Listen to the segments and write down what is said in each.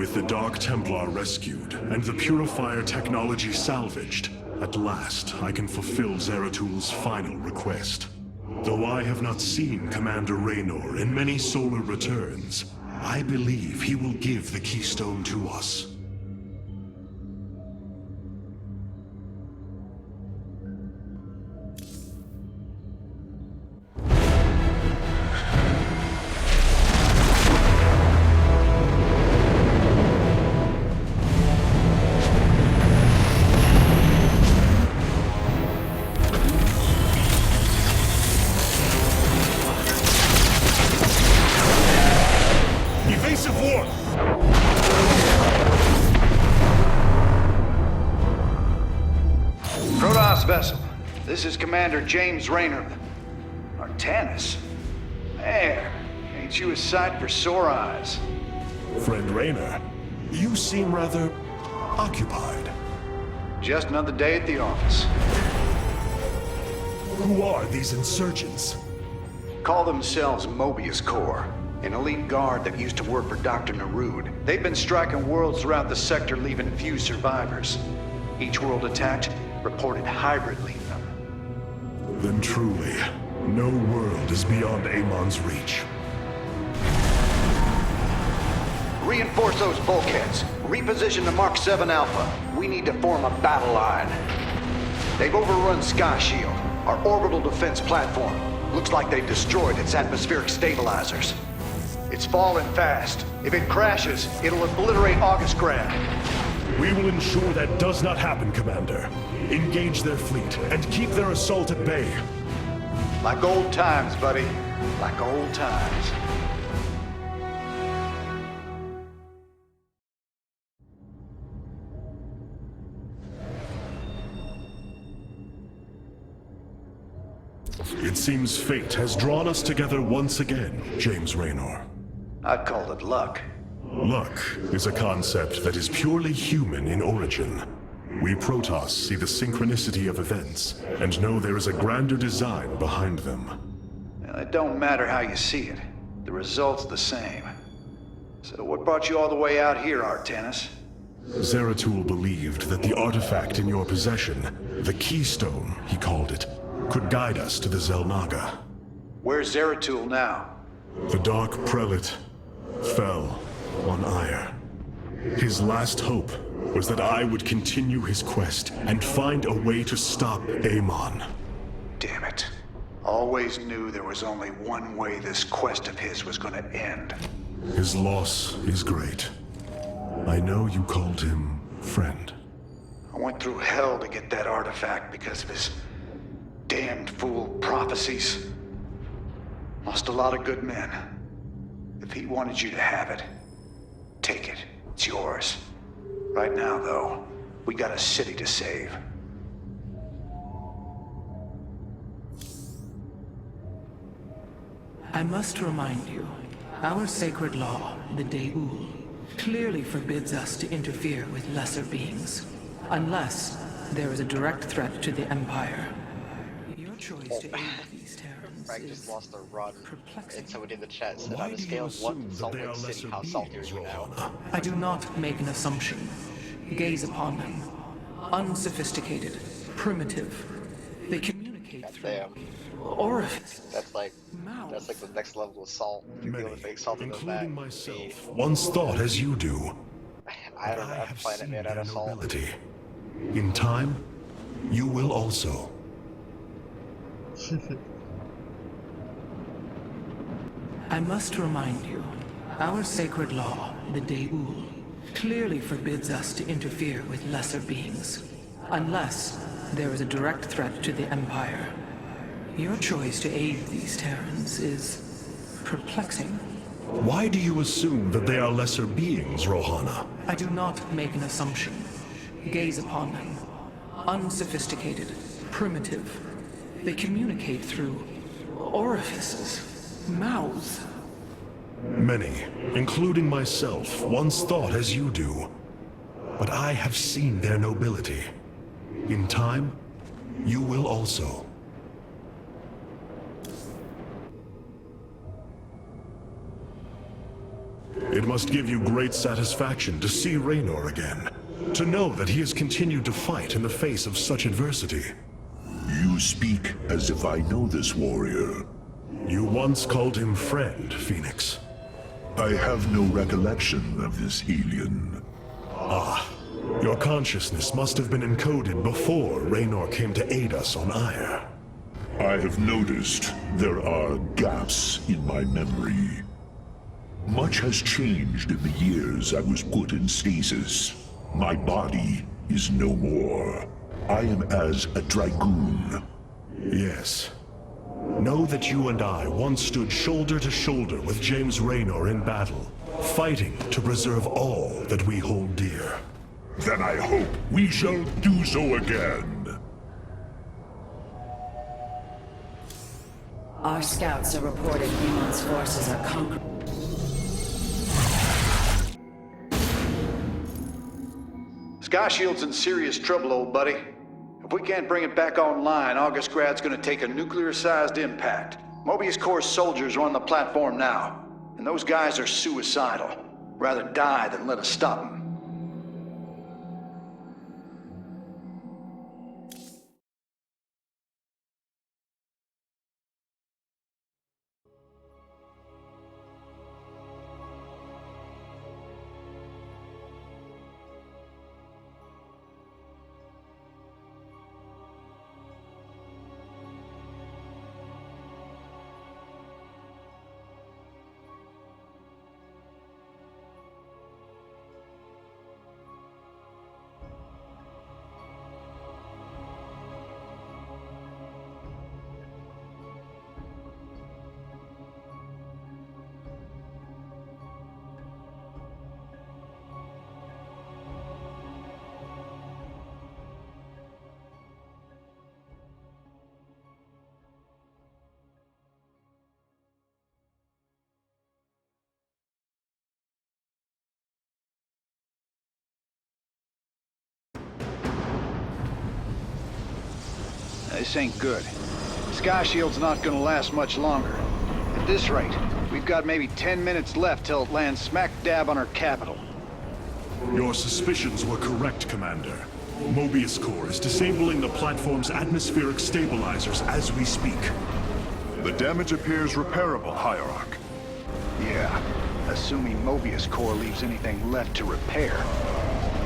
With the Dark Templar rescued, and the Purifier technology salvaged, at last I can fulfill Zeratul's final request. Though I have not seen Commander Raynor in many solar returns, I believe he will give the keystone to us. Evasive warp! Protoss vessel, this is Commander James Raynor. Artanis? Man, ain't you a sight for sore eyes? Friend Raynor, you seem rather occupied. Just another day at the office. Who are these insurgents? Call themselves Mobius Corps, an elite guard that used to work for Dr. Narud. They've been striking worlds throughout the sector, leaving few survivors. Each world attacked reported hybrid leaving them. Then truly, no world is beyond Amon's reach. Reinforce those bulkheads. Reposition the Mark 7 Alpha. We need to form a battle line. They've overrun Sky Shield, our orbital defense platform. Looks like they've destroyed its atmospheric stabilizers. It's falling fast. If it crashes, it'll obliterate August Grad. We will ensure that does not happen, Commander. Engage their fleet and keep their assault at bay. Like old times, buddy. Like old times. It seems fate has drawn us together once again, James Raynor. I'd call it luck. Luck is a concept that is purely human in origin. We Protoss see the synchronicity of events, and know there is a grander design behind them. Well, it don't matter how you see it. The result's the same. So what brought you all the way out here, Artanis? Zeratul believed that the artifact in your possession, the keystone, he called it, could guide us to the Xel'Naga. Where's Zeratul now? The Dark Prelate fell on Ire. His last hope was that I would continue his quest and find a way to stop Amon. Damn it. Always knew there was only one way this quest of his was gonna end. His loss is great. I know you called him friend. I went through hell to get that artifact because of his damned fool prophecies. Lost a lot of good men. If he wanted you to have it, take it. It's yours. Right now, though, we got a city to save. I must remind you, our sacred law, the Deul, clearly forbids us to interfere with lesser beings, unless there is a direct threat to the Empire. Your choice to aid these Terrans Frank is just lost a run, perplexing. and somebody in the chat said, Why on a do you scale of 1 assume to that Salt they are Lake City, lesser how salty are beings, you now? Rohan? I do not make an assumption. Gaze upon them. Unsophisticated, primitive. They communicate through Damn, orifices. that's like Mouth. the next level of salt. You're Many, dealing with fake salt in the back. including myself, once thought as you do. I don't know, I I'm have playing it seen made out their of salt. nobility. In time, you will also. I must remind you, our sacred law, the Deul, clearly forbids us to interfere with lesser beings, unless there is a direct threat to the Empire. Your choice to aid these Terrans is perplexing. Why do you assume that they are lesser beings, Rohana? I do not make an assumption. Gaze upon them. Unsophisticated, primitive. They communicate through orifices, mouths. Many, including myself, once thought as you do. But I have seen their nobility. In time, you will also. It must give you great satisfaction to see Raynor again. To know that he has continued to fight in the face of such adversity. You speak as if I know this warrior. You once called him friend, Phoenix. I have no recollection of this alien. Your consciousness must have been encoded before Raynor came to aid us on Ire. I have noticed there are gaps in my memory. Much has changed in the years I was put in stasis. My body is no more. I am as a dragoon. Yes. Know that you and I once stood shoulder to shoulder with James Raynor in battle, fighting to preserve all that we hold dear. Then I hope we shall do so again. Our scouts are reporting Nemon's forces are conquering. Sky Shield's in serious trouble, old buddy. If we can't bring it back online, Augustgrad's gonna take a nuclear-sized impact. Mobius Corps soldiers are on the platform now, and those guys are suicidal. Rather die than let us stop them. This ain't good. Sky Shield's not gonna last much longer. At this rate, we've got maybe 10 minutes left till it lands smack dab on our capital. Your suspicions were correct, Commander. Mobius Corps is disabling the platform's atmospheric stabilizers as we speak. The damage appears repairable, Hierarch. Yeah, assuming Mobius Corps leaves anything left to repair.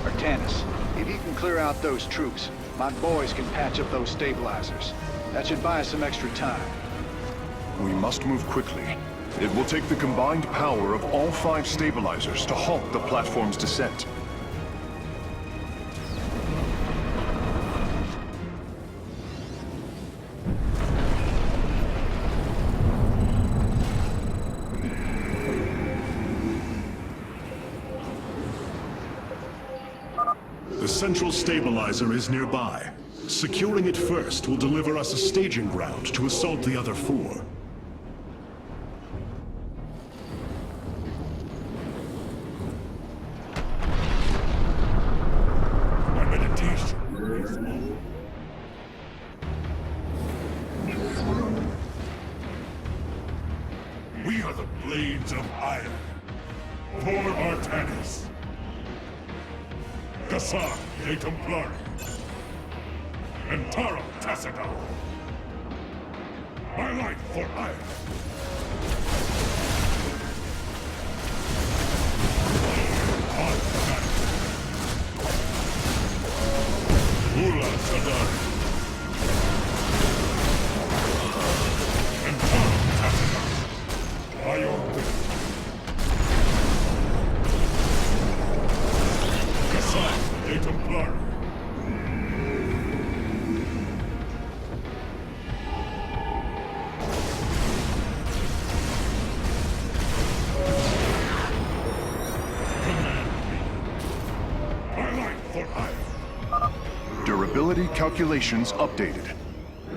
Artanis, if you can clear out those troops, my boys can patch up those stabilizers. That should buy us some extra time. We must move quickly. It will take the combined power of all 5 stabilizers to halt the platform's descent. The central stabilizer is nearby. Securing it first will deliver us a staging ground to assault the other 4. My meditation is on. We are the Blades of Iron. For Artanis. Gassan de Templari. And Taro Tassadar. My life for Iron. Artanis. Ula Sadar. And Taro Tassadar. By your will. Gassan de Templari. Durability calculations updated.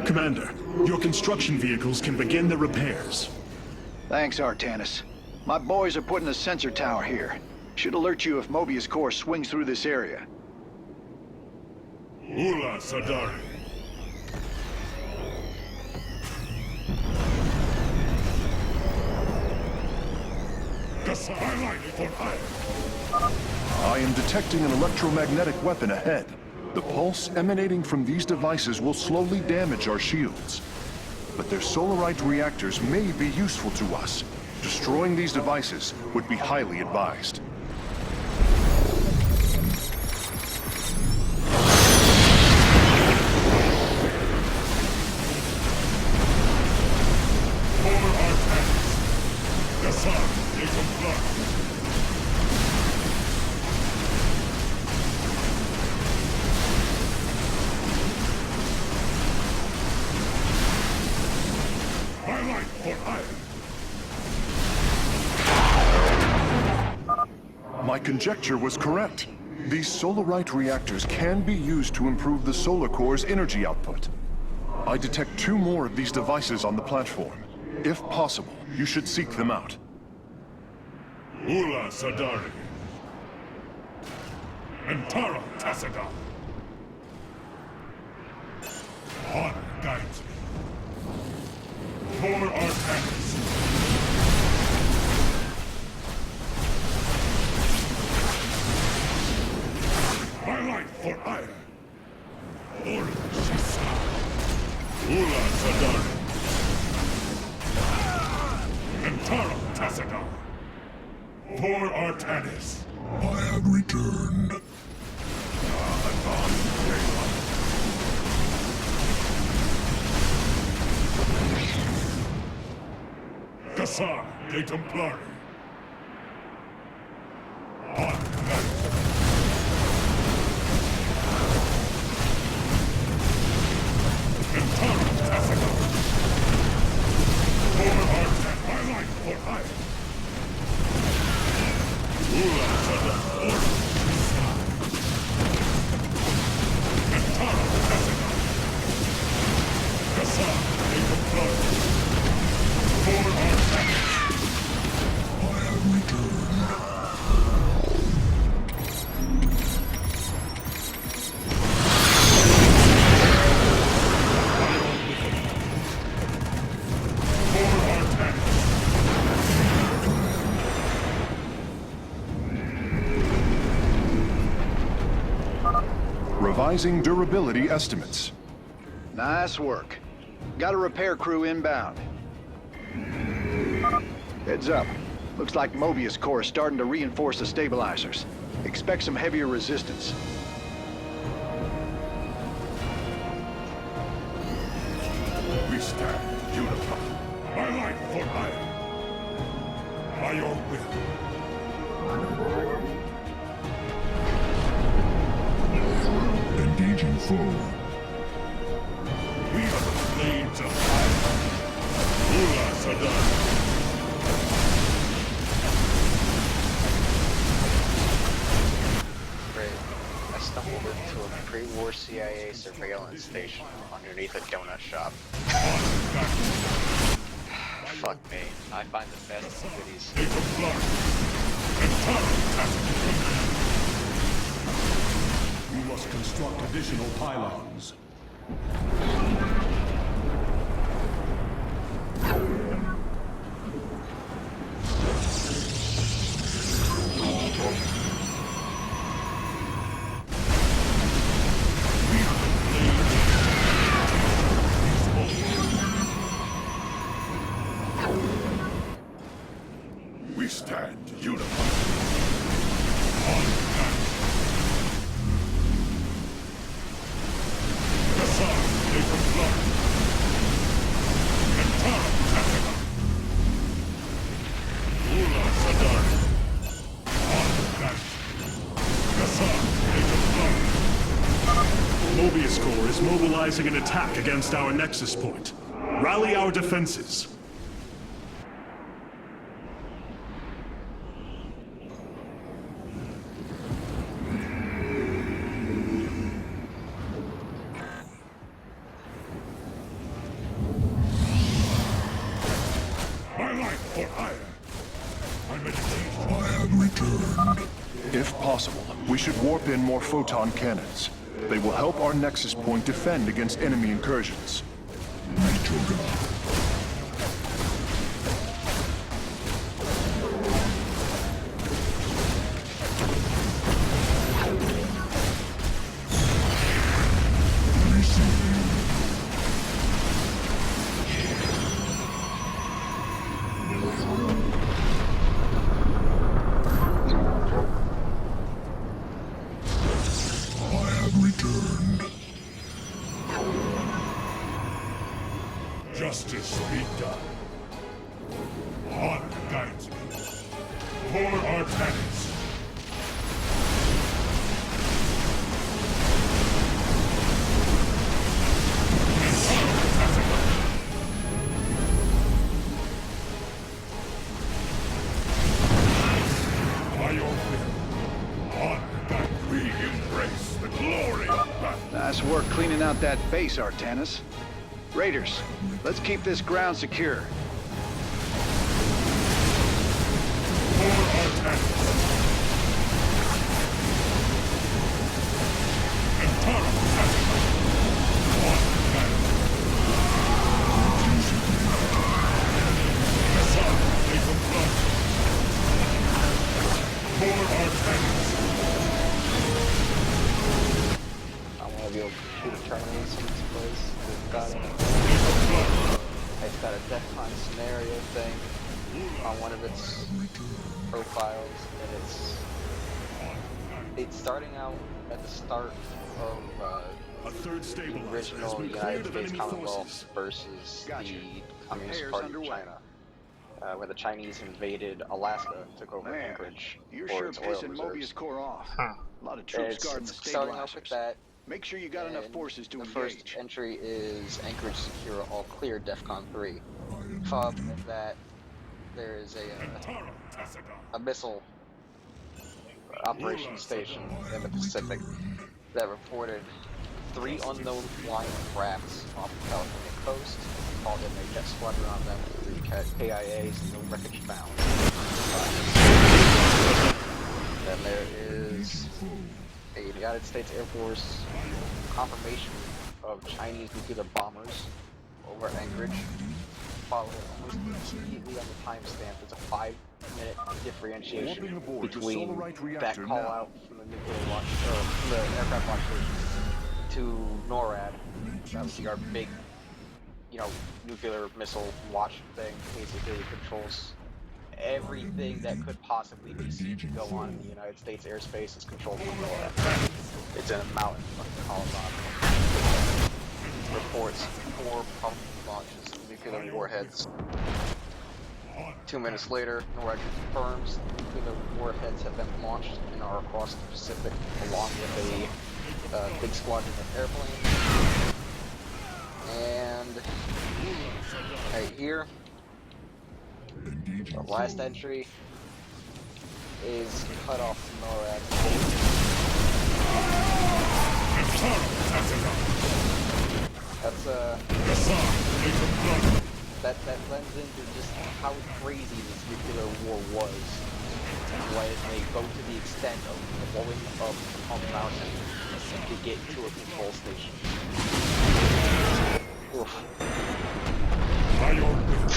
Commander, your construction vehicles can begin their repairs. Thanks, Artanis. My boys are putting a sensor tower here. Should alert you if Mobius Corps swings through this area. Ula Sadari. I am detecting an electromagnetic weapon ahead. The pulse emanating from these devices will slowly damage our shields. But their solarite reactors may be useful to us. Destroying these devices would be highly advised. My conjecture was correct. These solarite reactors can be used to improve the solar core's energy output. I detect 2 more of these devices on the platform. If possible, you should seek them out. Ula Sadari. And Tara Tassaga. Honor guides me. For Artanis. My life for ire. Ora Shisa. Ula Sadari. And Tara Tassaga. For Artanis. I have returned. Cassar de Templari. Revising durability estimates. Nice work. Got a repair crew inbound. Heads up. Looks like Mobius Core is starting to reinforce the stabilizers. Expect some heavier resistance. We stand unified. My life for hire. By your will. Engaging foe. We are the flames of fire. Ula Sadar. Great. I stumbled into a pre-war CIA surveillance station underneath a donut shop. Fuck me. I find the best goodies. We must construct additional pylons. We stand unified. Mobius Core is mobilizing an attack against our nexus point. Rally our defenses. My life for hire. My meditation. I have returned. If possible, we should warp in more photon cannons. They will help our nexus point defend against enemy incursions. Justice be done. Honor guides me. For our tenants. By your will, honor guide. We embrace the glory of battle. Nice work cleaning out that base, Artanis. Raiders, let's keep this ground secure. For our tenants. Antara Tactica. Honor guide. Kasar, take a blood. For our tenants. I want to be able to shoot a Chinese in this place. It's got a DEFCON scenario thing on one of its profiles, and it's starting out at the start of A third the stabilizer has original been United cleared of States enemy Commonwealth forces. versus Gotcha. the Communist Repairs Party underway. of China, where the Chinese invaded Alaska and took over Man, Anchorage you're for sure its oil pissing reserves. Mobius Corps off. A lot of troops guarding the It's starting off with stabilizers. that. Make sure you got enough And forces to the engage. first entry is Anchorage secure, all clear, DEFCON 3. Followed by that, there is Antara Tactica. a missile operations station in the Pacific that reported 3 unknown flying crafts off the California coast. Called in a jet squadron on them, 3 KIAs, no wreckage found. Then there is a United States Air Force confirmation of Chinese nuclear bombers over Anchorage. Followed almost immediately on the timestamp, there's a 5-minute differentiation Warping aboard the between Solarite that reactor call now. out from the nuclear watch, or from the aircraft watch station to NORAD. That was our big, nuclear missile watch thing. Basically, it controls everything that could possibly be seen to go on in the United States airspace is controlled from NORAD. It's in a mountain fucking Colorado. Reports 4 probable launches of nuclear warheads. 2 minutes later, NORAD confirms nuclear warheads have been launched and are across the Pacific, along with a big squadron of airplanes. And right here, the last entry is cut off from NORAD. That's that lends into just how crazy this nuclear war was. Why it may go to the extent of blowing up on the mountain to get to a control station. Oof. By your will.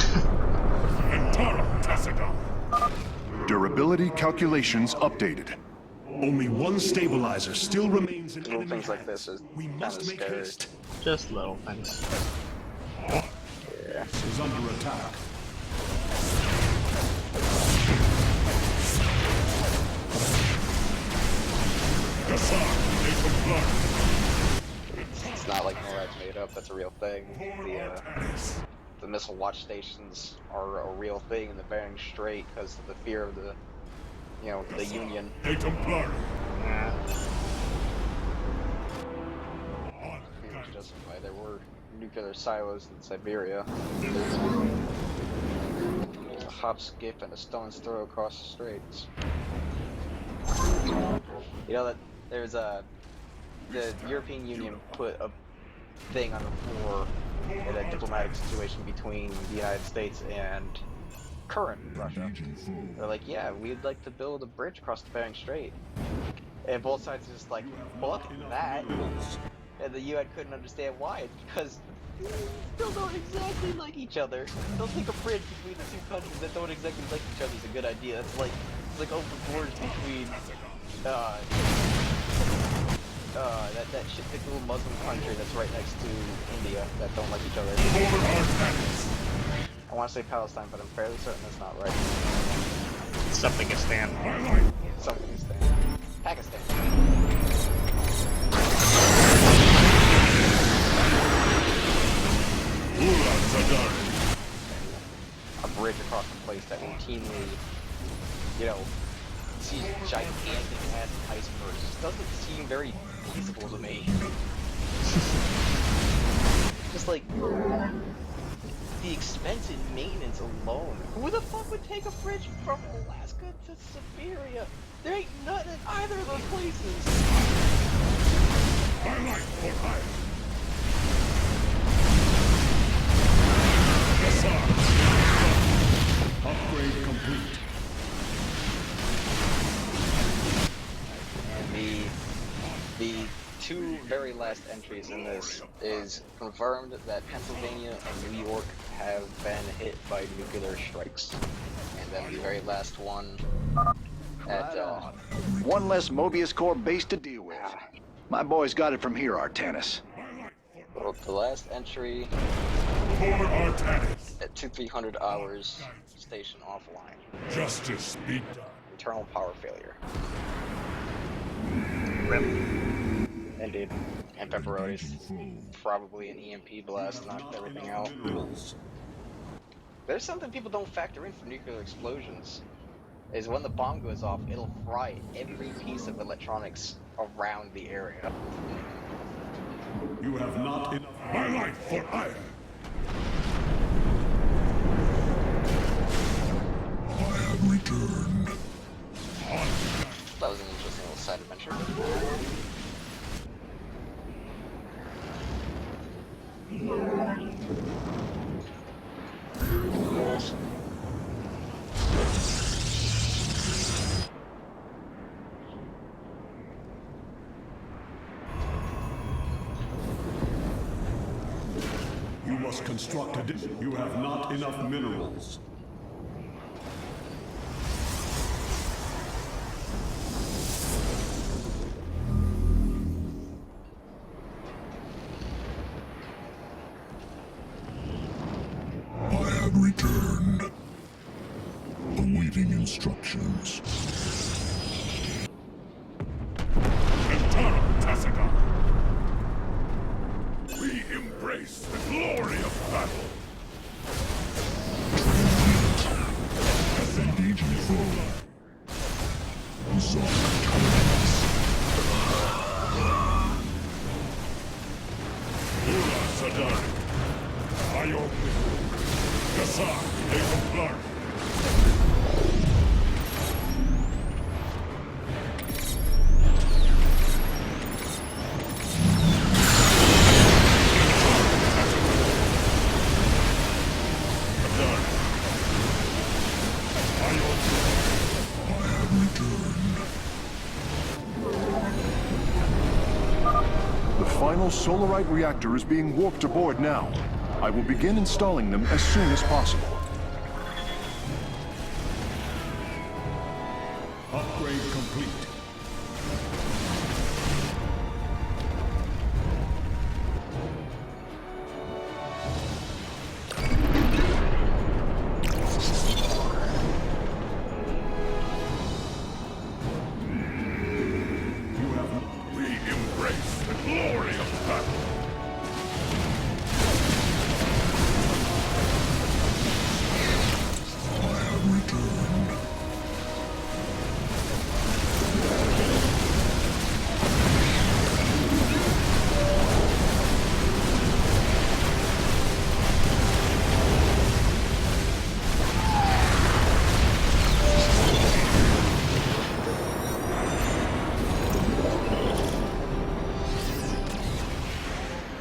Antara Tactica. Durability calculations updated. Only one stabilizer still remains in Little enemy things like hands. this is We kinda must make scary. haste. Just little things. Yeah. Is under attack. Kasar, take a blood. It's not like NORAD's made up, that's a real thing. The missile watch stations are a real thing in the Bering Strait because of the fear of the Union. Take a blood. To justify there were nuclear silos in Siberia. A hop, skip, and a stone's throw across the straits. You know that there's the European Union put a thing on the floor in a diplomatic situation between the United States and current Russia. They're like, yeah, we'd like to build a bridge across the Bering Strait. And both sides are just like, fuck that. And the UN couldn't understand why. It's because they still don't exactly like each other. Don't think a bridge between the two countries that don't exactly like each other is a good idea. It's like open borders between that shit little Muslim country that's right next to India that don't like each other. I want to say Palestine, but I'm fairly certain that's not right. Something can stand. Something is there. Pakistan. Ura a bridge across the place that routinely, you know, sees gigantic ass icebergs just doesn't seem very feasible to me. Just like the expense in maintenance alone. Who the fuck would take a bridge from Alaska to Siberia? There ain't nothing in either of those places. My life for hire. Yes, sir. Upgrade complete. And the two very last entries in this is confirmed that Pennsylvania and New York have been hit by nuclear strikes. And then the very last one at One less Mobius Corps base to deal with. My boys got it from here, Artanis. well, the last entry For Artanis. at 2-300 hours, station offline. Justice be done. Internal power failure. Indeed. And pepperonis. Probably an EMP blast knocked everything out. There's something people don't factor in for nuclear explosions. Is when the bomb goes off, it'll fry every piece of electronics around the area. You have not enough my life for hire. I have returned. That was an interesting little side adventure. You must construct addition. You have not enough minerals. I have returned. Awaiting instructions. We embrace the glory of battle. Engaging foe. Resolve tolerance. Ula Sadari. Ayokli. Gassar. Exemplar. The final Solarite reactor is being warped aboard now. I will begin installing them as soon as possible. Upgrade complete. We embrace the glory of battle. I have returned.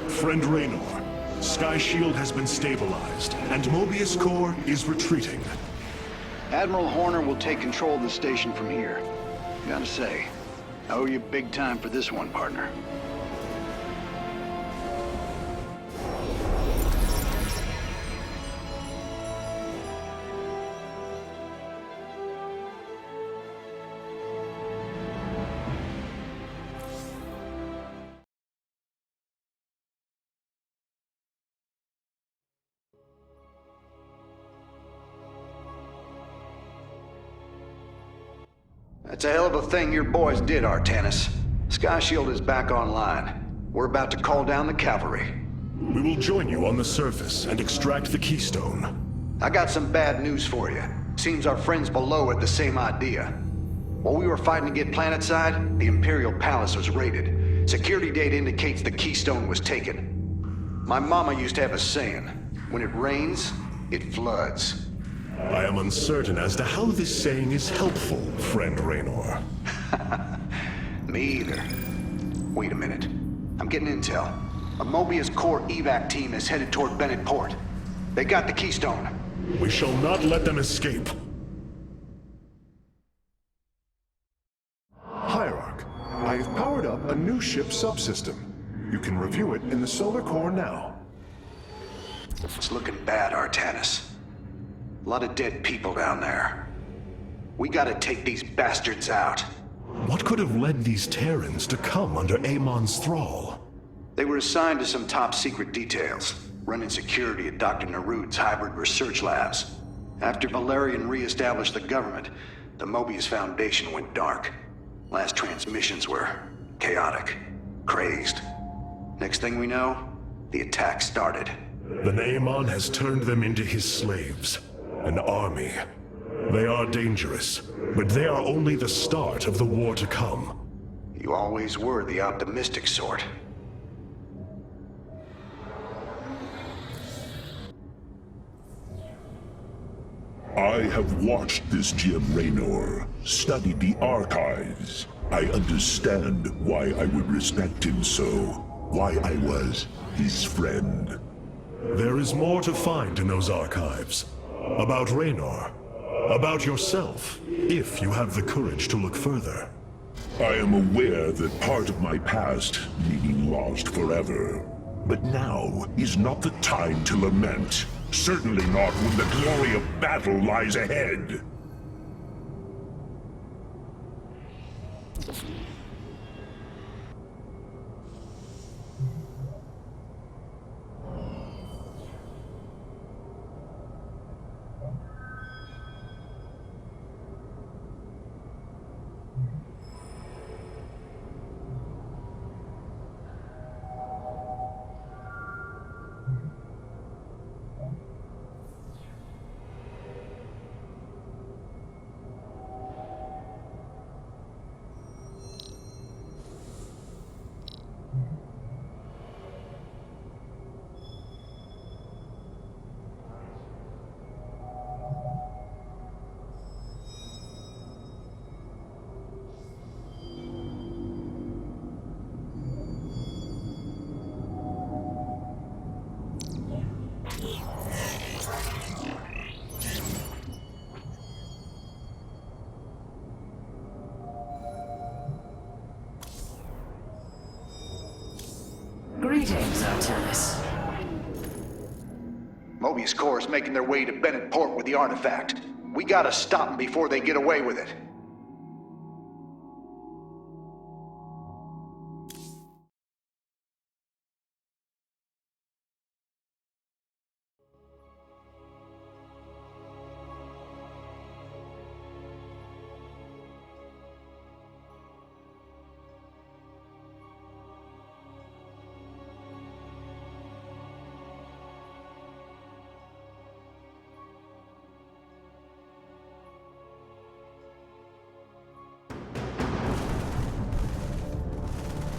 Friend Raynor, Sky Shield has been stabilized, and Mobius Corps is retreating. Admiral Horner will take control of the station from here. Gotta say, I owe you big time for this one, partner. That's a hell of a thing your boys did, Artanis. Sky Shield is back online. We're about to call down the cavalry. We will join you on the surface and extract the keystone. I got some bad news for you. Seems our friends below had the same idea. While we were fighting to get planetside, the Imperial Palace was raided. Security data indicates the keystone was taken. My mama used to have a saying, when it rains, it floods. I am uncertain as to how this saying is helpful, friend Raynor. Me either. Wait a minute. I'm getting intel. A Mobius Core evac team is headed toward Bennett Port. They got the keystone. We shall not let them escape. Hierarch, I have powered up a new ship subsystem. You can review it in the solar core now. It's looking bad, Artanis. A lot of dead people down there. We gotta take these bastards out. What could have led these Terrans to come under Amon's thrall? They were assigned to some top-secret details, running security at Dr. Narud's hybrid research labs. After Valerian re-established the government, the Mobius Foundation went dark. Last transmissions were chaotic, crazed. Next thing we know, the attack started. Then Amon has turned them into his slaves. An army. They are dangerous, but they are only the start of the war to come. You always were the optimistic sort. I have watched this Jim Raynor, studied the archives. I understand why I would respect him so, why I was his friend. There is more to find in those archives. About Raynor. About yourself, if you have the courage to look further. I am aware that part of my past may be lost forever. But now is not the time to lament. Certainly not when the glory of battle lies ahead. Greetings, Artanis. Mobius Core is making their way to Bennett Port with the artifact. We gotta stop them before they get away with it.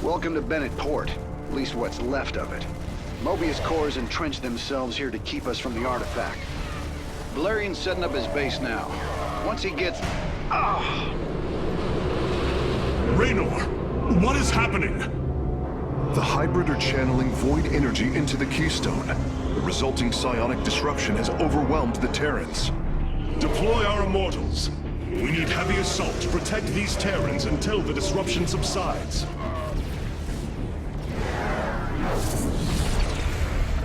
Welcome to Bennett Port, at least what's left of it. Mobius Core has entrenched themselves here to keep us from the artifact. Valerian's setting up his base now. Once he gets... Raynor! What is happening? The hybrid are channeling void energy into the keystone. The resulting psionic disruption has overwhelmed the Terrans. Deploy our immortals. We need heavy assault to protect these Terrans until the disruption subsides.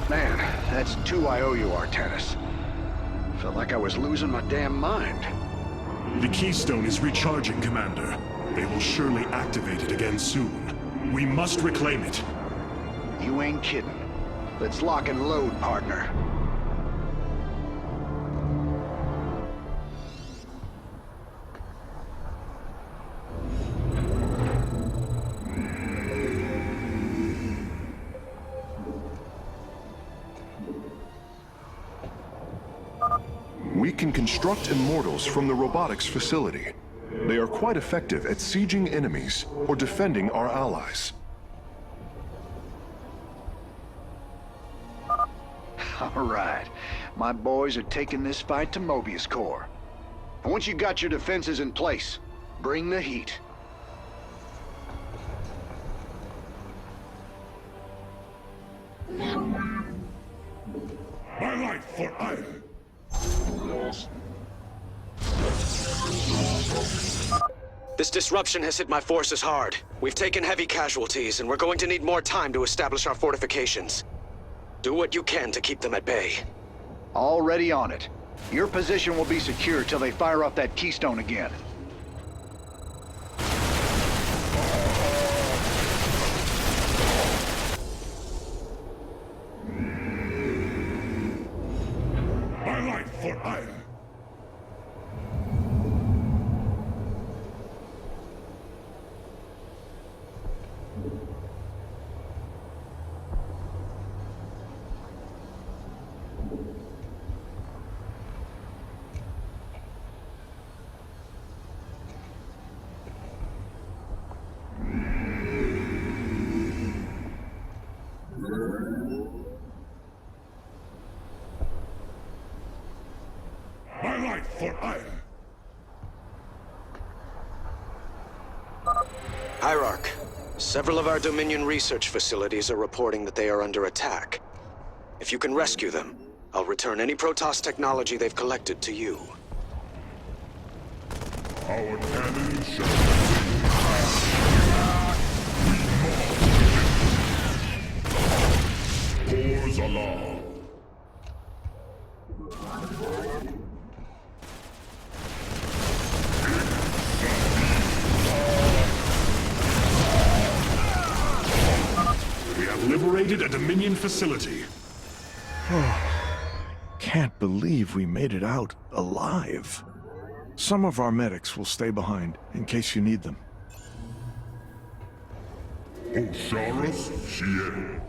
Man, that's 2 I owe you, Artanis. Felt like I was losing my damn mind. The keystone is recharging, Commander. They will surely activate it again soon. We must reclaim it. You ain't kidding. Let's lock and load, partner. we can construct immortals from the robotics facility. They are quite effective at sieging enemies or defending our allies. All right. My boys are taking this fight to Mobius Core. And once you got your defenses in place, bring the heat. My life for Ire! This disruption has hit my forces hard. We've taken heavy casualties, and we're going to need more time to establish our fortifications. Do what you can to keep them at bay. Already on it. Your position will be secure till they fire off that keystone again. My life for Ire! My life for Ire! Hierarch, several of our Dominion research facilities are reporting that they are under attack. If you can rescue them, I'll return any Protoss technology they've collected to you. Our cannon shall Cores alarm! We have liberated a Dominion facility. Can't believe we made it out alive. Some of our medics will stay behind in case you need them. Osharis Shiel.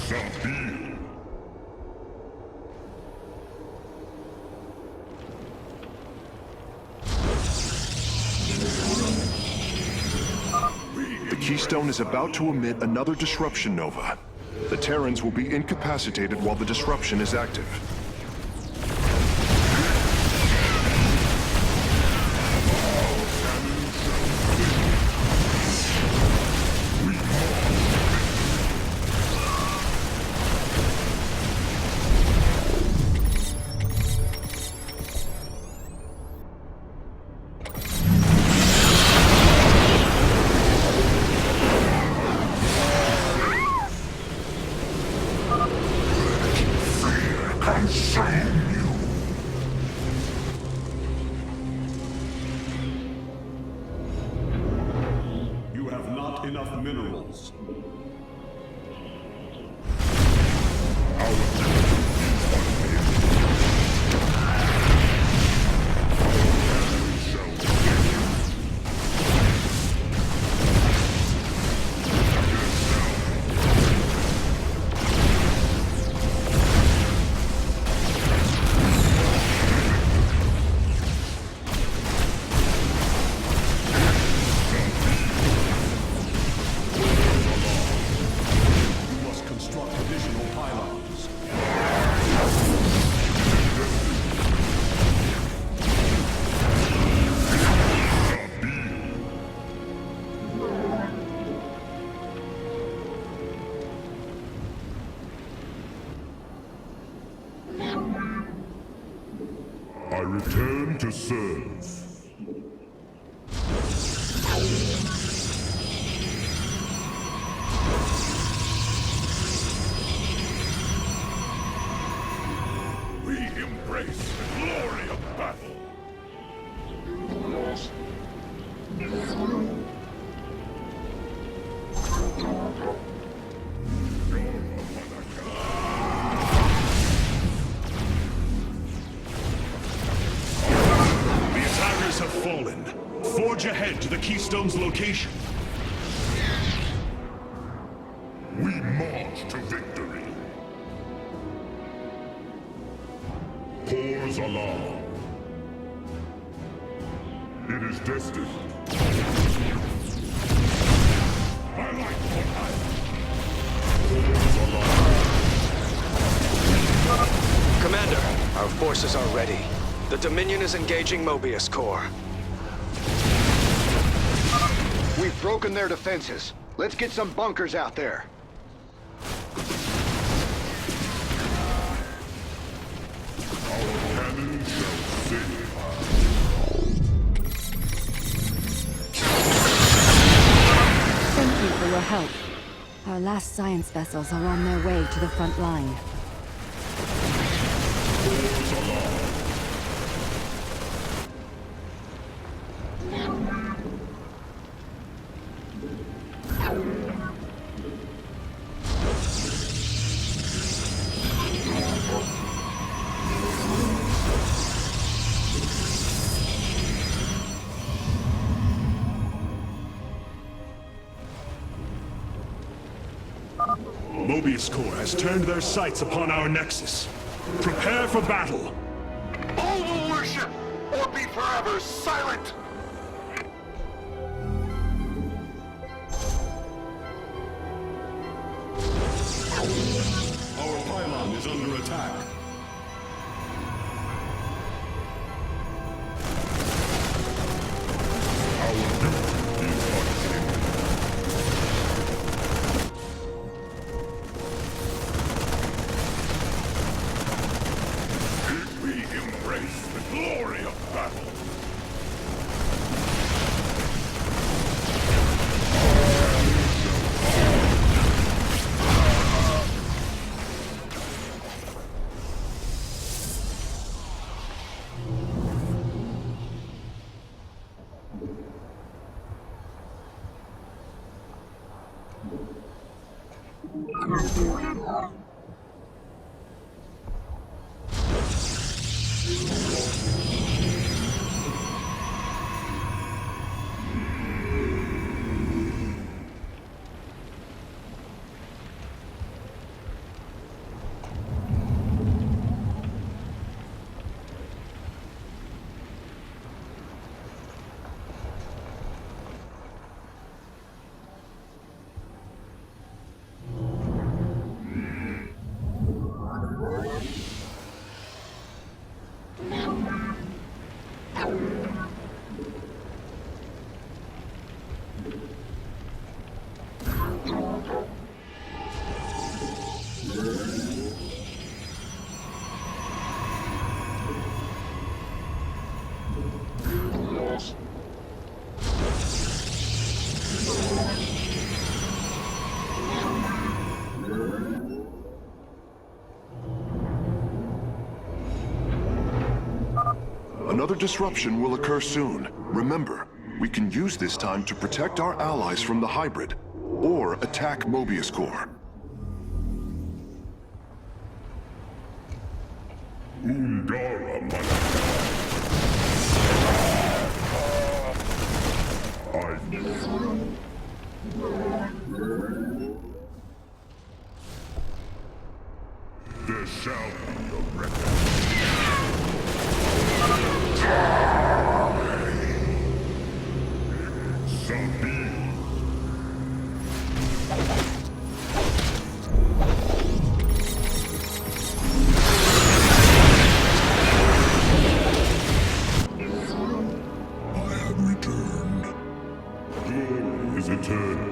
Sabil. The keystone is about to emit another disruption nova. The Terrans will be incapacitated while the disruption is active. You have not enough minerals. I return to serve. We embrace the glory of battle. The attack fallen. Forge ahead to the Keystone's location. We march to victory. Pours alarm. It is destined. I like what I... Pours alarm. Commander, our forces are ready. The Dominion is engaging Mobius Corps. We've broken their defenses. Let's get some bunkers out there. Our cannon shall sing. Thank you for your help. Our last science vessels are on their way to the front line. Pours alarm. Mobius Corps has turned their sights upon our Nexus. Prepare for battle. All will worship, or be forever silent! Our pylon is under attack. Our duty is unchanged. Did we embrace the glory of battle? Another disruption will occur soon. Remember, we can use this time to protect our allies from the hybrid, or attack Mobius Corps. Undara I knew. There shall be a reckoning. Zombie. I have returned. Glory is eternal.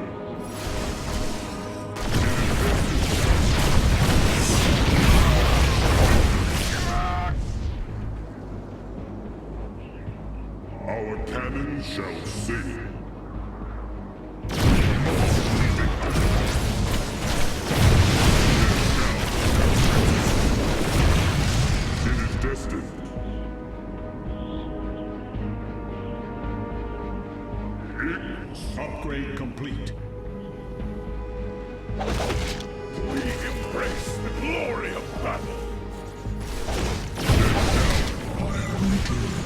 Our cannon shall sing. It is destined. Upgrade complete. We embrace the glory of battle. I have returned.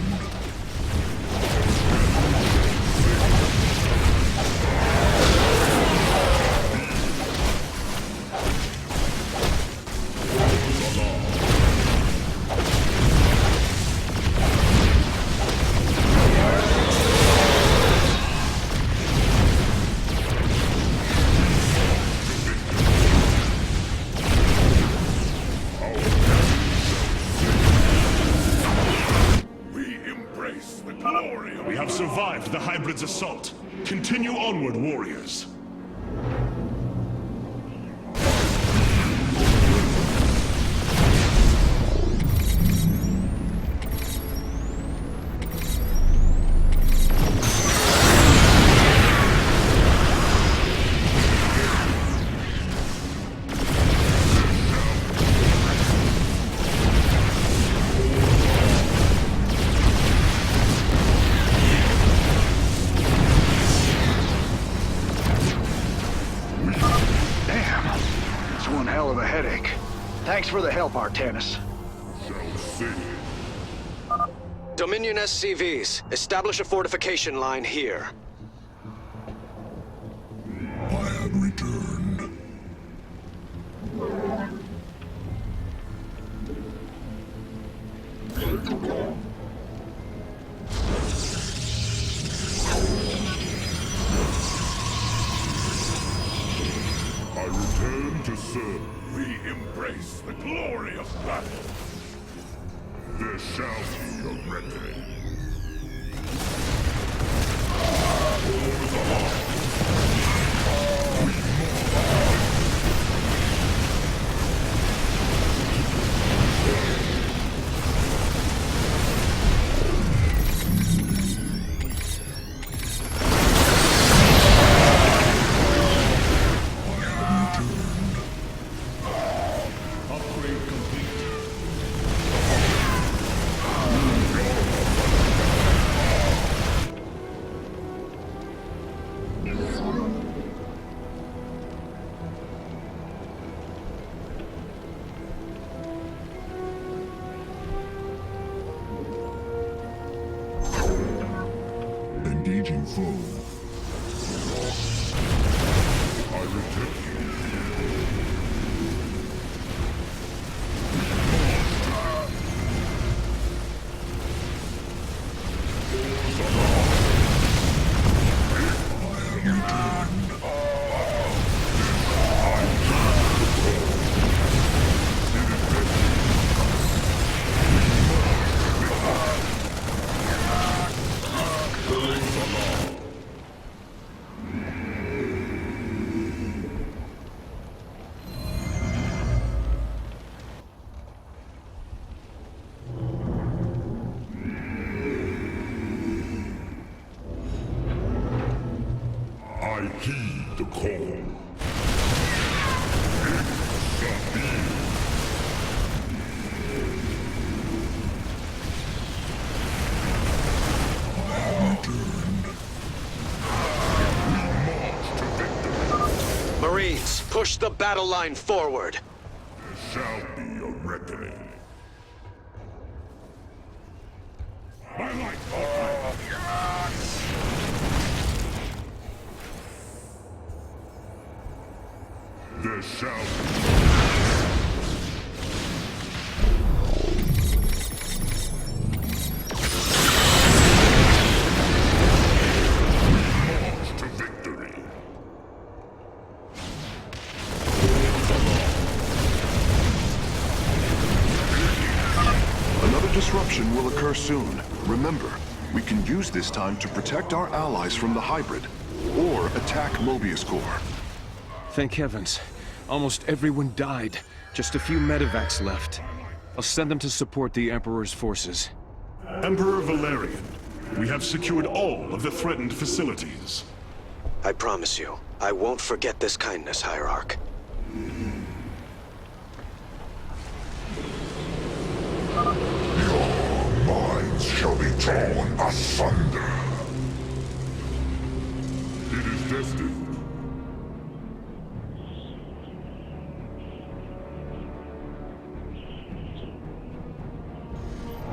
embrace the glory of... We have survived the hybrid's assault. Continue onward, warriors. Thanks for the help, Artanis. Dominion SCVs, establish a fortification line here. I have returned. I return to serve. We embrace the glory of battle. There shall be a reckoning. For the heart. Engaging foe. I return. I heed the call. Marines, push the battle line forward. There shall be a reckoning. I like There shall be. March to victory. Another disruption will occur soon. Remember, we can use this time to protect our allies from the hybrid, or attack Mobius Core. Thank heavens. Almost everyone died. Just a few medevacs left. I'll send them to support the Emperor's forces. Emperor Valerian, we have secured all of the threatened facilities. I promise you, I won't forget this kindness, Hierarch. Your minds shall be torn asunder. It is destined.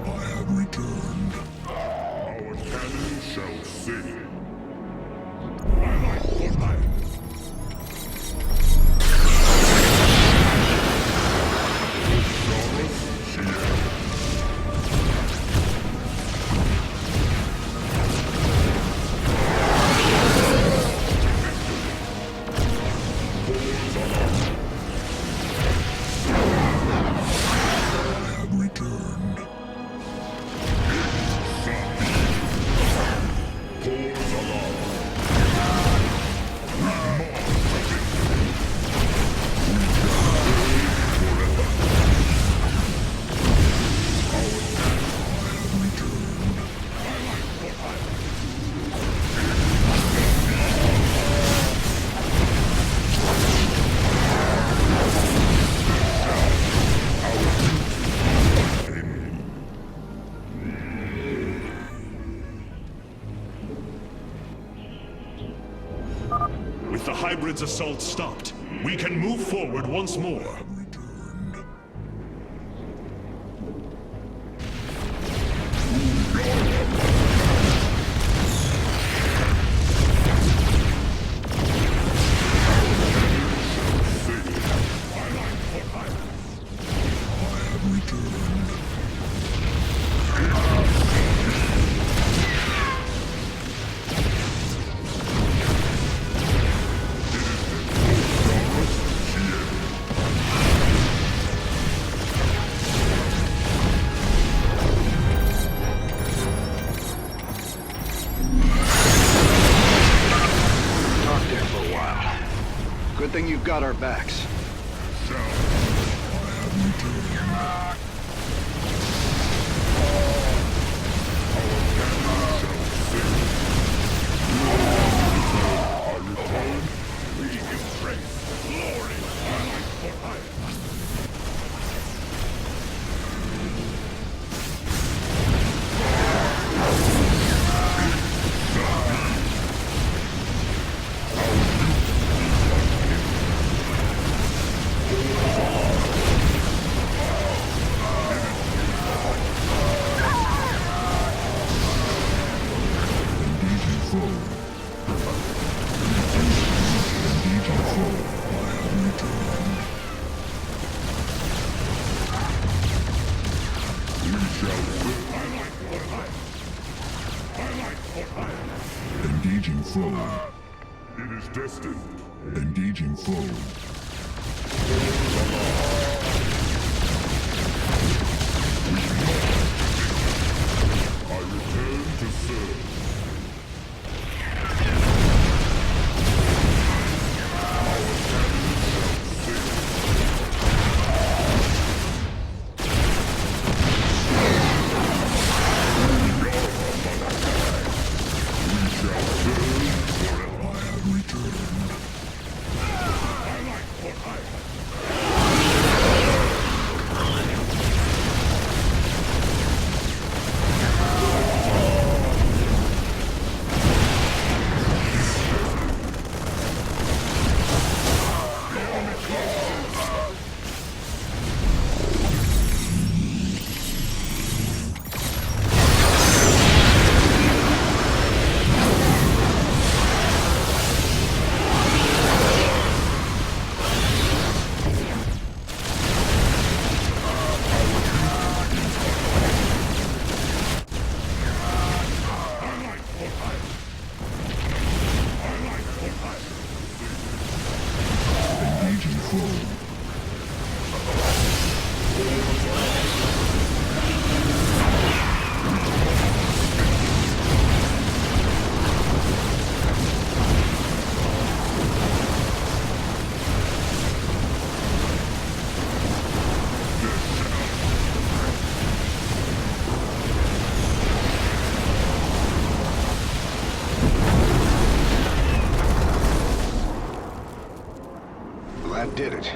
I have returned. Our cannon shall sing. I like for life. I have returned. hybrid's assault stopped. We can move forward once more. Good thing you've got our backs. Engaging foe. It is destined. Engaging foe. I return to serve. That did it.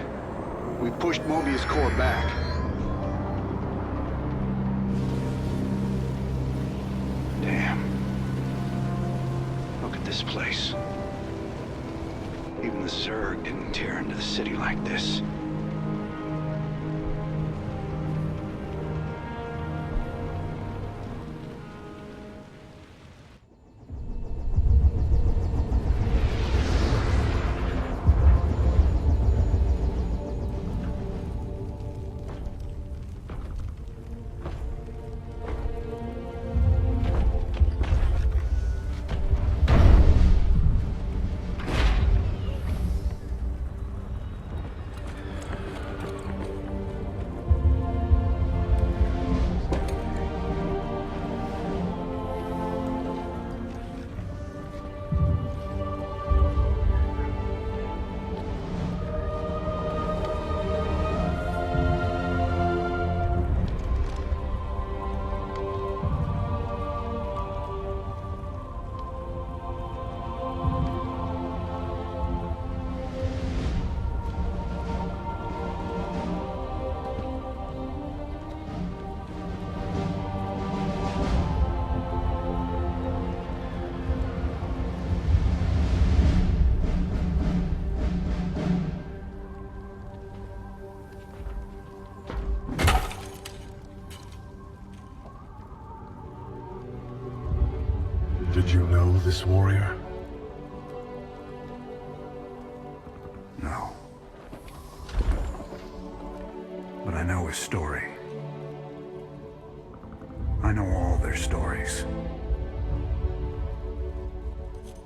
We pushed Mobius core back. Damn. Look at this place. Even the Zerg didn't tear into the city like this. Did you know this warrior? No. But I know his story. I know all their stories.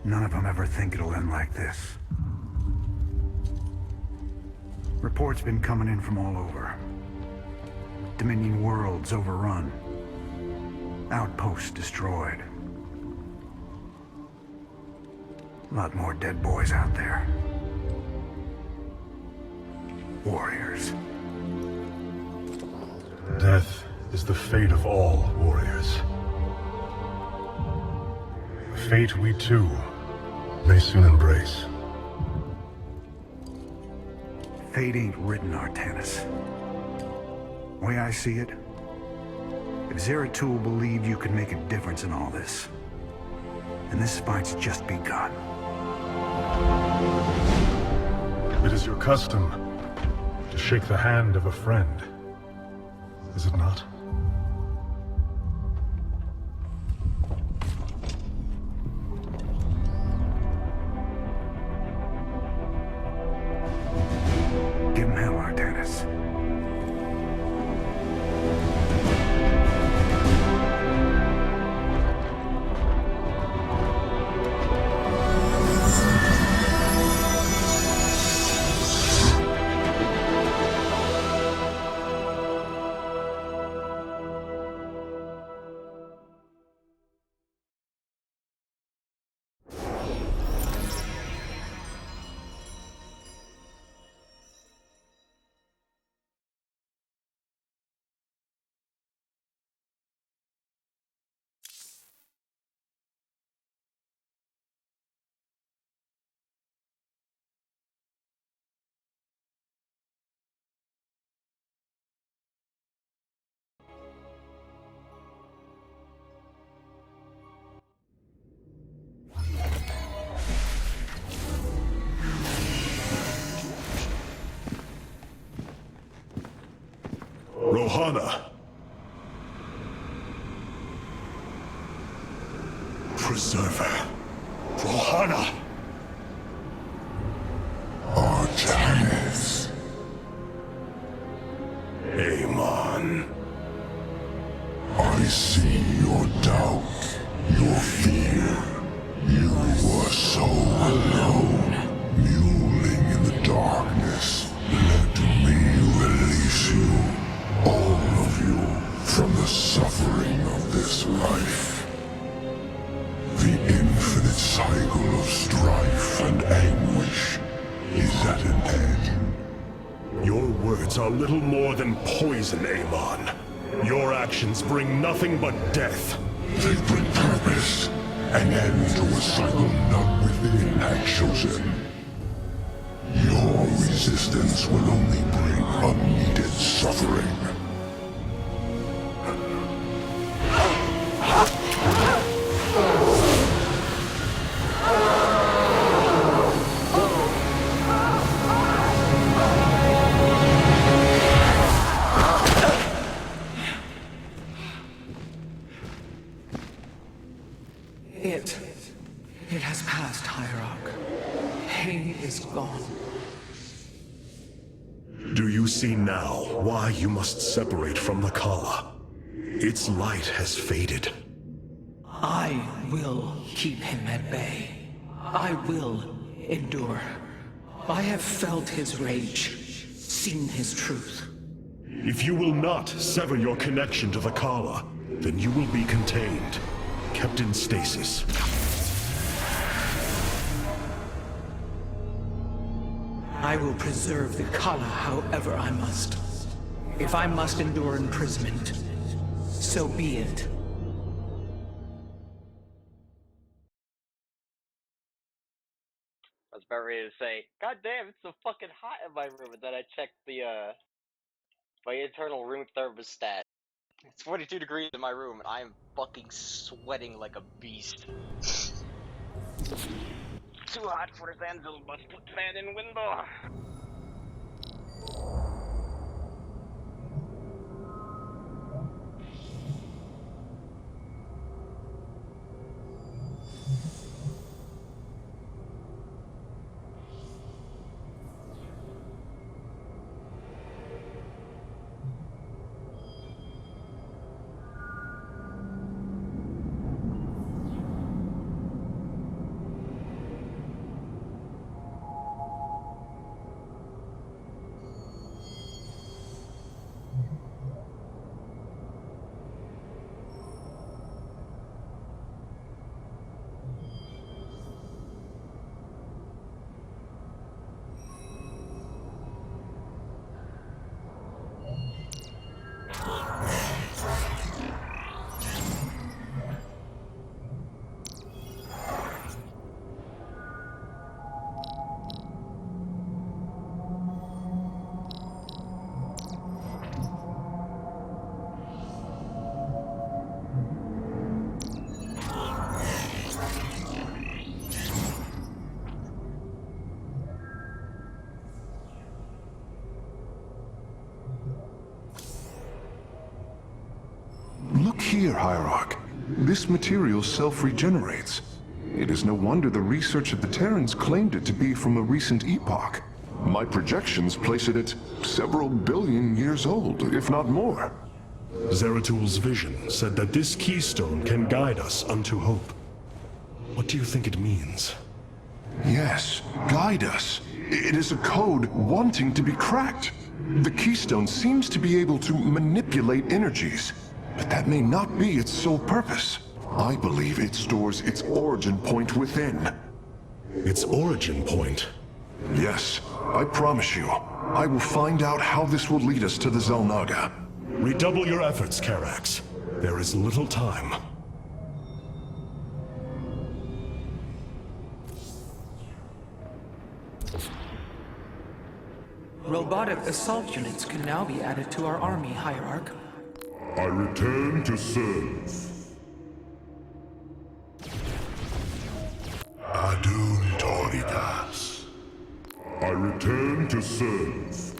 None of them ever think it'll end like this. Reports been coming in from all over. Dominion worlds overrun. Outposts destroyed. A lot more dead boys out there. Warriors. Death is the fate of all warriors. A fate we too may soon embrace. Fate ain't written, Artanis. The way I see it, if Zeratul believed you could make a difference in all this, then this fight's just begun. It is your custom to shake the hand of a friend, is it not? Give him hell, Artanis. Rohana! Preserver. Rohana! Artanis. Amon. I see your doubt, your fear. You were so alone, mewling in the darkness. Let me release you, all of you, from the suffering of this life. The infinite cycle of strife and anguish is at an end. Your words are little more than poison, Amon. Your actions bring nothing but death. They bring purpose, an end to a cycle none within had chosen. Your resistance will only bring unneeded suffering. It has passed, Hierarch. Pain is gone. Do you see now why you must separate from the Kala? Its light has faded. I will keep him at bay. I will endure. I have felt his rage, seen his truth. If you will not sever your connection to the Kala, then you will be contained, kept in stasis. I will preserve the Kala however I must. If I must endure imprisonment, so be it. I was about ready to say, God damn, it's so fucking hot in my room, and then I checked the, my internal room thermostat. It's 42 degrees in my room, and I am fucking sweating like a beast. Too hot for this Anvil, but put fan in window. here, Hierarch. This material self-regenerates. It is no wonder the research of the Terrans claimed it to be from a recent epoch. My projections place it at several billion years old, if not more. Zeratul's vision said that this keystone can guide us unto hope. What do you think it means? Yes, guide us. It is a code wanting to be cracked. The keystone seems to be able to manipulate energies, but that may not be its sole purpose. I believe it stores its origin point within. Its origin point? Yes, I promise you. I will find out how this will lead us to the Xel'Naga. Redouble your efforts, Karax. There is little time. Robotic assault units can now be added to our army, Hierarch. I return to serve. Adun Torigas. I return to serve.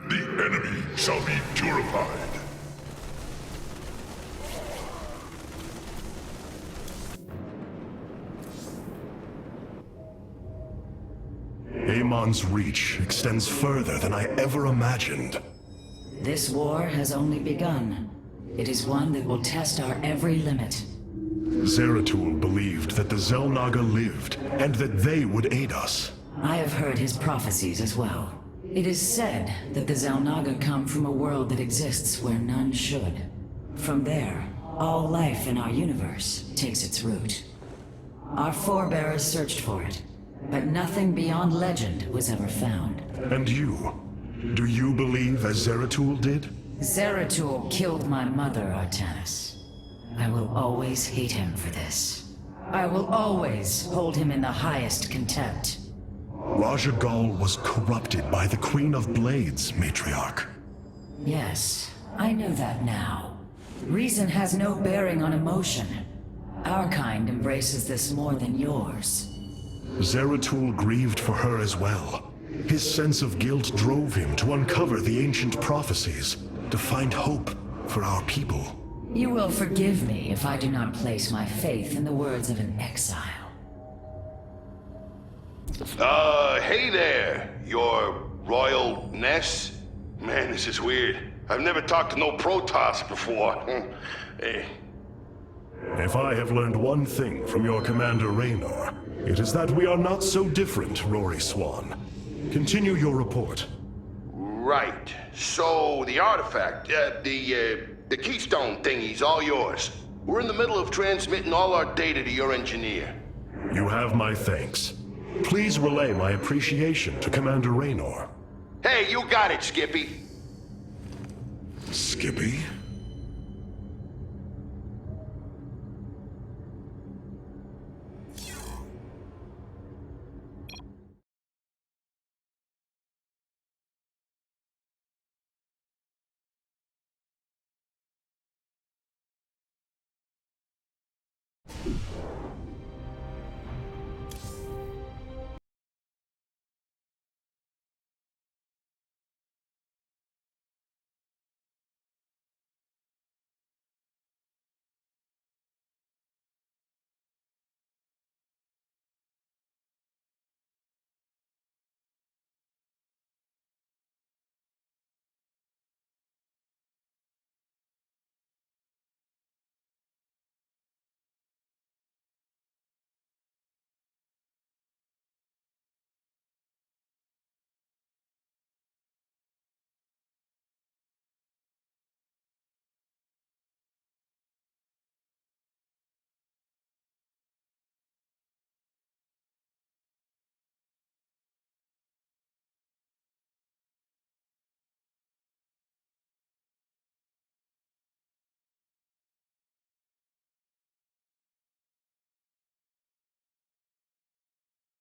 The enemy shall be purified. Amon's reach extends further than I ever imagined. This war has only begun. It is one that will test our every limit. Zeratul believed that the Xel'Naga lived, and that they would aid us. I have heard his prophecies as well. It is said that the Xel'Naga come from a world that exists where none should. From there, all life in our universe takes its root. Our forebears searched for it, but nothing beyond legend was ever found. And you? Do you believe as Zeratul did? Zeratul killed my mother, Artanis. I will always hate him for this. I will always hold him in the highest contempt. Raja Gal was corrupted by the Queen of Blades, Matriarch. Yes, I know that now. Reason has no bearing on emotion. Our kind embraces this more than yours. Zeratul grieved for her as well. His sense of guilt drove him to uncover the ancient prophecies, to find hope for our people. You will forgive me if I do not place my faith in the words of an exile. Hey there, your royalness. Man, this is weird. I've never talked to no Protoss before. Hey. If I have learned one thing from your Commander Raynor, it is that we are not so different, Rory Swan. Continue your report. Right. So, the artifact, the keystone thingy's all yours. We're in the middle of transmitting all our data to your engineer. You have my thanks. Please relay my appreciation to Commander Raynor. Hey, you got it, Skippy. Skippy?